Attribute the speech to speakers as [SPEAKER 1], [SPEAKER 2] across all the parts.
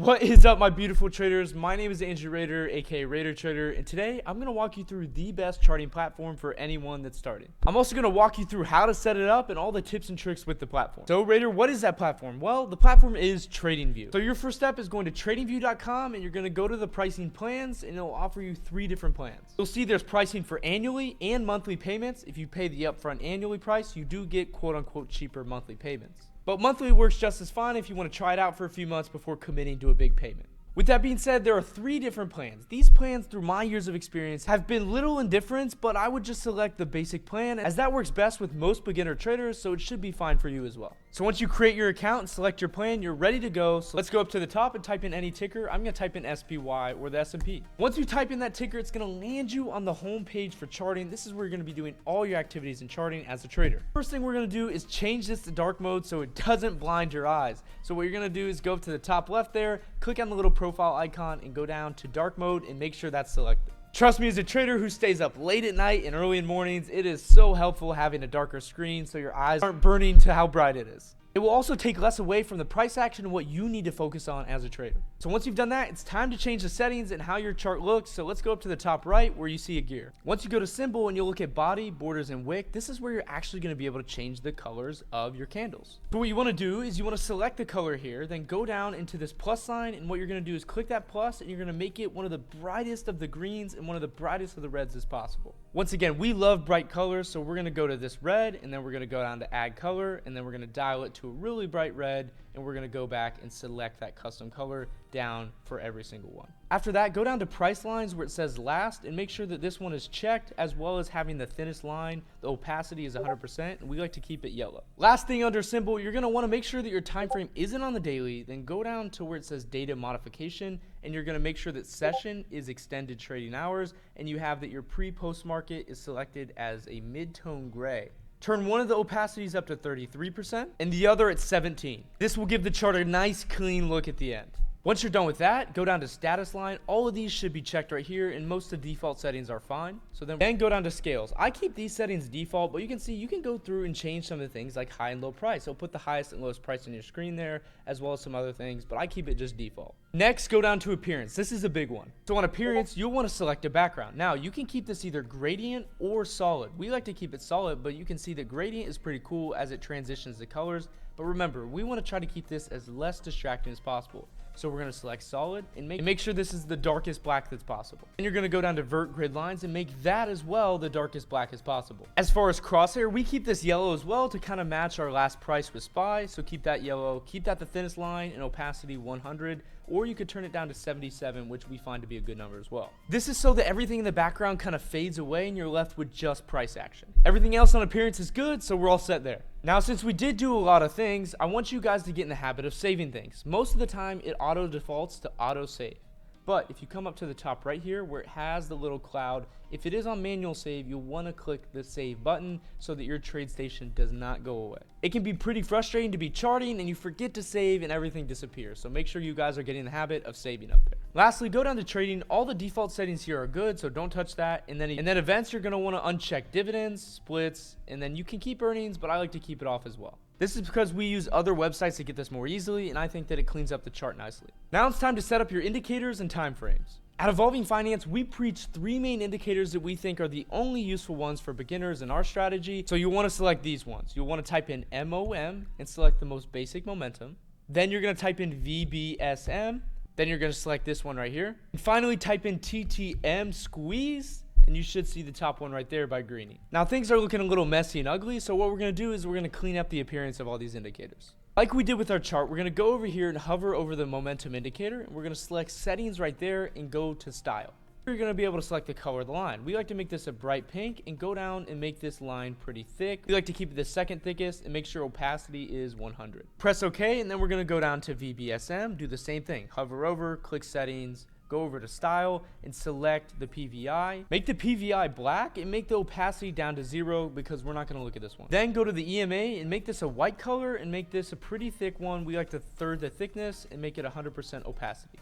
[SPEAKER 1] What is up, my beautiful traders? My name is Andrew Raider, aka Raider Trader, and today I'm going to walk you through the best charting platform for anyone that's starting. I'm also going to walk you through how to set it up and all the tips and tricks with the platform. So Raider, what is that platform? Well, the platform is TradingView. So your first step is going to tradingview.com and you're going to go to the pricing plans and it'll offer you 3 different plans. You'll see there's pricing for annually and monthly payments. If you pay the upfront annually price, you do get quote unquote cheaper monthly payments. But monthly works just as fine if you want to try it out for a few months before committing to a big payment. With that being said, there are 3 different plans. These plans, through my years of experience, have been little in difference, but I would just select the basic plan as that works best with most beginner traders, so it should be fine for you as well. So once you create your account and select your plan, you're ready to go. So let's go up to the top and type in any ticker. I'm going to type in SPY or the S&P. Once you type in that ticker, it's going to land you on the home page for charting. This is where you're going to be doing all your activities in charting as a trader. First thing we're going to do is change this to dark mode so it doesn't blind your eyes. So what you're going to do is go up to the top left there, click on the little profile icon and go down to dark mode and make sure that's selected. Trust me, as a trader who stays up late at night and early in mornings, it is so helpful having a darker screen so your eyes aren't burning to how bright it is. It will also take less away from the price action and what you need to focus on as a trader. So once you've done that, it's time to change the settings and how your chart looks. So let's go up to the top right where you see a gear. Once you go to symbol and you'll look at body, borders, and wick, this is where you're actually going to be able to change the colors of your candles. So what you want to do is you want to select the color here, then go down into this plus sign, and what you're going to do is click that plus and you're going to make it one of the brightest of the greens and one of the brightest of the reds as possible. Once again, we love bright colors, so we're going to go to this red and then we're going to go down to add color and then we're going to dial it to a really bright red, and we're going to go back and select that custom color down for every single one. After that, go down to price lines where it says last and make sure that this one is checked, as well as having the thinnest line. The opacity is 100% and we like to keep it yellow. Last thing under symbol, you're going to want to make sure that your time frame isn't on the daily. Then go down to where it says data modification and you're going to make sure that session is extended trading hours and you have that your pre-post market is selected as a mid-tone gray. Turn one of the opacities up to 33% and the other at 17. This will give the chart a nice clean look at the end. Once you're done with that, go down to status line. All of these should be checked right here and most of the default settings are fine. So then go down to scales. I keep these settings default, but you can see you can go through and change some of the things like high and low price. So put the highest and lowest price on your screen there, as well as some other things, but I keep it just default. Next, go down to appearance. This is a big one. So on appearance, you'll want to select a background. Now, you can keep this either gradient or solid. We like to keep it solid, but you can see that gradient is pretty cool as it transitions the colors. But remember, we want to try to keep this as less distracting as possible. So we're going to select solid and make sure this is the darkest black that's possible. And you're going to go down to vert grid lines and make that as well the darkest black as possible. As far as crosshair, we keep this yellow as well to kind of match our last price with SPY. So keep that yellow, keep that the thinnest line and opacity 100, or you could turn it down to 77, which we find to be a good number as well. This is so that everything in the background kind of fades away and you're left with just price action. Everything else on appearance is good, so we're all set there. Now, since we did do a lot of things, I want you guys to get in the habit of saving things. Most of the time, it auto defaults to auto save. But if you come up to the top right here where it has the little cloud, if it is on manual save, you'll want to click the save button so that your TradeStation does not go away. It can be pretty frustrating to be charting and you forget to save and everything disappears. So make sure you guys are getting the habit of saving up there. Lastly, go down to trading. All the default settings here are good, so don't touch that. And then events, you're going to want to uncheck dividends, splits, and then you can keep earnings, but I like to keep it off as well. This is because we use other websites to get this more easily, and I think that it cleans up the chart nicely. Now it's time to set up your indicators and time frames. At Evolving Finance, we preach 3 main indicators that we think are the only useful ones for beginners in our strategy. So you'll want to select these ones. You'll want to type in MOM and select the most basic momentum. Then you're going to type in VBSM. Then you're going to select this one right here. And finally, type in TTM squeeze. And you should see the top one right there by Greeny. Now things are looking a little messy and ugly, so what we're going to do is we're going to clean up the appearance of all these indicators. Like we did with our chart, we're going to go over here and hover over the momentum indicator, and we're going to select settings right there and go to style. You're going to be able to select the color of the line. We like to make this a bright pink and go down and make this line pretty thick. We like to keep it the second thickest and make sure opacity is 100. Press OK, and then we're going to go down to VBSM, do the same thing. Hover over, click settings, go over to style and select the PVI. Make the PVI black and make the opacity down to 0 because we're not going to look at this one. Then go to the EMA and make this a white color and make this a pretty thick one. We like to third the thickness and make it 100% opacity.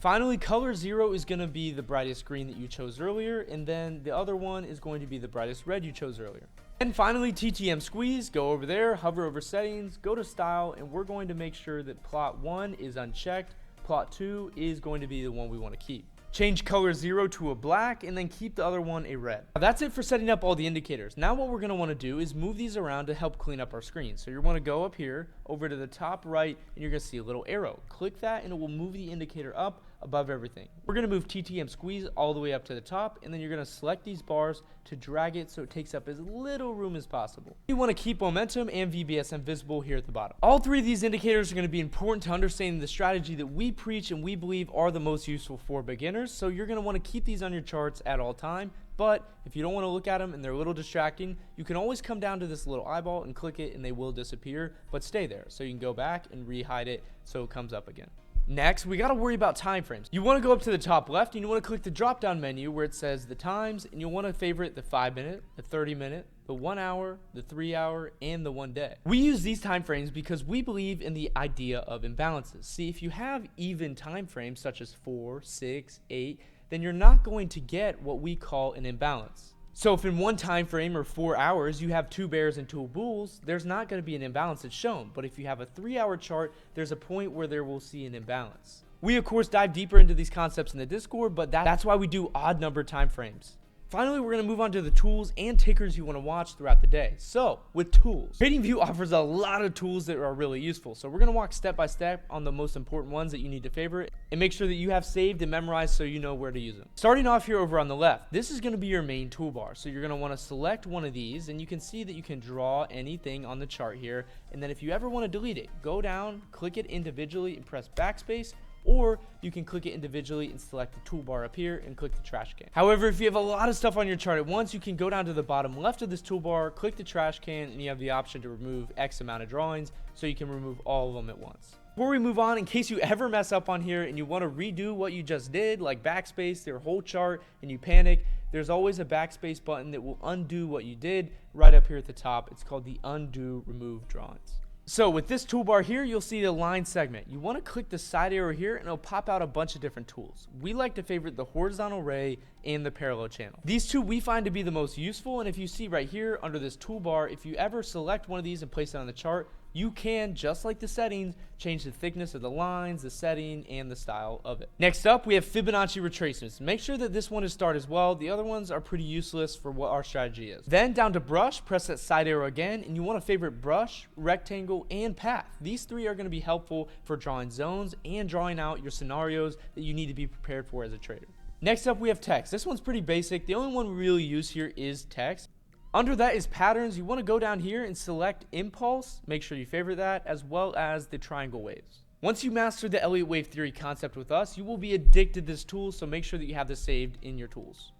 [SPEAKER 1] Finally, color 0 is going to be the brightest green that you chose earlier, and then the other one is going to be the brightest red you chose earlier. And finally, TTM squeeze, go over there, hover over settings, go to style, and we're going to make sure that plot 1 is unchecked. Plot 2 is going to be the one we want to keep. Change color 0 to a black, and then keep the other one a red. Now that's it for setting up all the indicators. Now what we're going to want to do is move these around to help clean up our screen. So you want to go up here, over to the top right, and you're going to see a little arrow. Click that, and it will move the indicator up above everything. We're going to move TTM squeeze all the way up to the top, and then you're going to select these bars to drag it so it takes up as little room as possible. You want to keep momentum and VBSM visible here at the bottom. All three of these indicators are going to be important to understanding the strategy that we preach and we believe are the most useful for beginners. So you're going to want to keep these on your charts at all time. But if you don't want to look at them and they're a little distracting, you can always come down to this little eyeball and click it and they will disappear, but stay there. So you can go back and re-hide it so it comes up again. Next, we got to worry about time frames. You want to go up to the top left and you want to click the drop down menu where it says the times, and you'll want to favorite the 5-minute, the 30-minute, the 1 hour, the 3 hour, and the 1 day. We use these time frames because we believe in the idea of imbalances. See, if you have even time frames such as 4, 6, 8, then you're not going to get what we call an imbalance. So if in one time frame or 4 hours you have 2 bears and 2 bulls, there's not going to be an imbalance that's shown. But if you have a 3-hour chart, there's a point where there will see an imbalance. We of course dive deeper into these concepts in the Discord, but that's why we do odd number time frames. Finally, we're going to move on to the tools and tickers you want to watch throughout the day. So, with tools, TradingView offers a lot of tools that are really useful. So we're going to walk step by step on the most important ones that you need to favorite and make sure that you have saved and memorized so you know where to use them. Starting off here over on the left, this is going to be your main toolbar. So you're going to want to select one of these, and you can see that you can draw anything on the chart here. And then if you ever want to delete it, go down, click it individually and press backspace. Or you can click it individually and select the toolbar up here and click the trash can. However, if you have a lot of stuff on your chart at once, you can go down to the bottom left of this toolbar, click the trash can, and you have the option to remove X amount of drawings, so you can remove all of them at once. Before we move on, in case you ever mess up on here and you want to redo what you just did, like backspace their whole chart, and you panic, there's always a backspace button that will undo what you did right up here at the top. It's called the undo remove drawings. So with this toolbar here, you'll see the line segment. You want to click the side arrow here and it'll pop out a bunch of different tools. We like to favorite the horizontal ray and the parallel channel. These two we find to be the most useful, and if you see right here under this toolbar, if you ever select one of these and place it on the chart, you can, just like the settings, change the thickness of the lines, the setting, and the style of it. Next up, we have Fibonacci retracements. Make sure that this one is start as well. The other ones are pretty useless for what our strategy is. Then down to brush, press that side arrow again, and you want to favorite brush, rectangle, and path. These three are going to be helpful for drawing zones and drawing out your scenarios that you need to be prepared for as a trader. Next up, we have text. This one's pretty basic. The only one we really use here is text. Under that is patterns. You want to go down here and select impulse. Make sure you favorite that, as well as the triangle waves. Once you master the Elliott wave theory concept with us, you will be addicted to this tool, so make sure that you have this saved in your tools.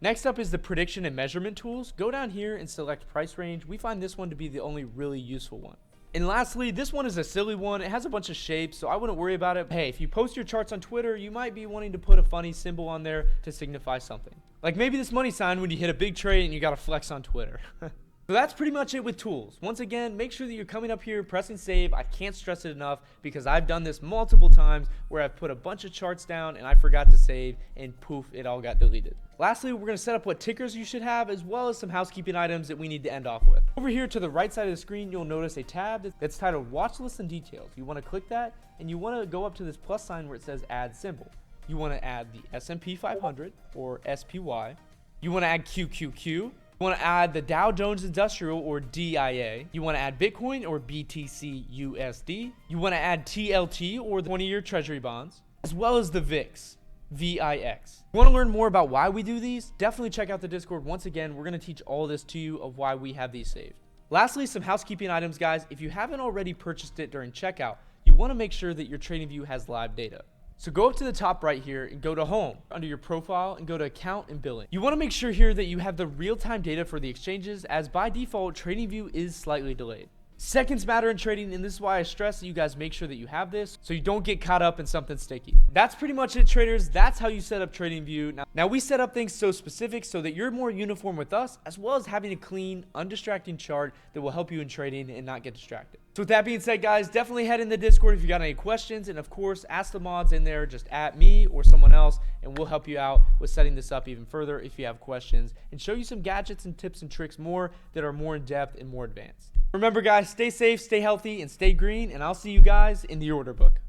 [SPEAKER 1] Next up is the prediction and measurement tools. Go down here and select price range. We find this one to be the only really useful one. And lastly, this one is a silly one. It has a bunch of shapes, so I wouldn't worry about it. Hey, if you post your charts on Twitter, you might be wanting to put a funny symbol on there to signify something. Like maybe this money sign when you hit a big trade and you gotta flex on Twitter. So that's pretty much it with tools. Once again, make sure that you're coming up here, pressing save. I can't stress it enough because I've done this multiple times where I've put a bunch of charts down and I forgot to save, and poof, it all got deleted. Lastly, we're going to set up what tickers you should have, as well as some housekeeping items that we need to end off with. Over here to the right side of the screen, you'll notice a tab that's titled Watch List and Details. You want to click that, and you want to go up to this plus sign where it says Add Symbol. You want to add the S&P 500 or SPY. You want to add QQQ. You want to add the Dow Jones Industrial or DIA. You want to add Bitcoin or BTC USD. You want to add TLT or the 20-year Treasury bonds, as well as the VIX. VIX. You want to learn more about why we do these? Definitely check out the Discord. Once again, we're going to teach all this to you of why we have these saved. Lastly, some housekeeping items, guys. If you haven't already purchased it during checkout, you want to make sure that your TradingView has live data. So go up to the top right here and go to Home under your profile and go to Account and Billing. You want to make sure here that you have the real-time data for the exchanges, as by default, TradingView is slightly delayed. Seconds matter in trading, and this is why I stress that you guys make sure that you have this so you don't get caught up in something sticky. That's pretty much it, traders. That's how you set up TradingView. Now we set up things so specific so that you're more uniform with us, as well as having a clean, undistracting chart that will help you in trading and not get distracted. So with that being said, guys, definitely head in the Discord if you got any questions, and of course, ask the mods in there, just at me or someone else, and we'll help you out with setting this up even further if you have questions, and show you some gadgets and tips and tricks more that are more in depth and more advanced. Remember, guys, stay safe, stay healthy, and stay green, and I'll see you guys in the order book.